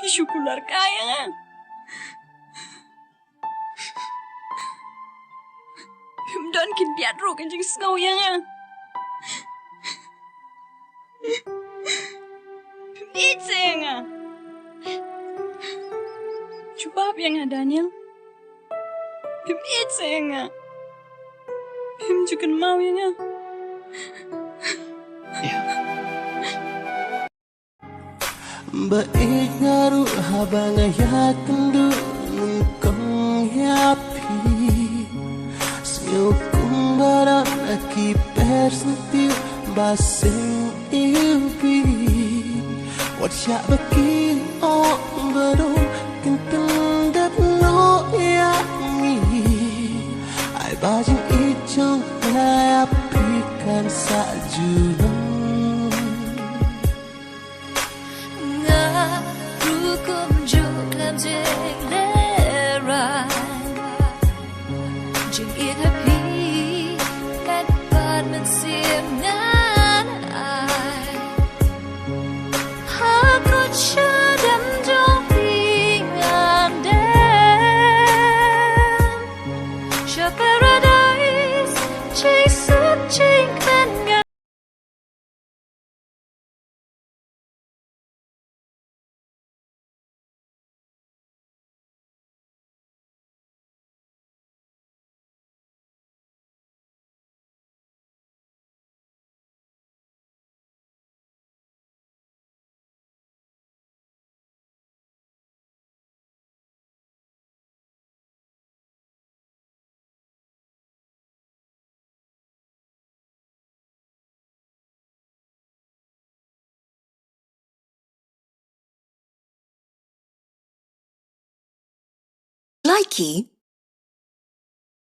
Syukurlah kaya. Dan kindiat ro kan jeng sengau yang. Pizza yang. Coba yang Daniel. Pizza yang. Juga mau yang. Baik ngaruh habang ayat kendu kong yapi Siyokong barang aki persentiu basing ilpi Wat siya baki o barong kentang dat no yami Ay bajing ichong layapikan sa julong Likey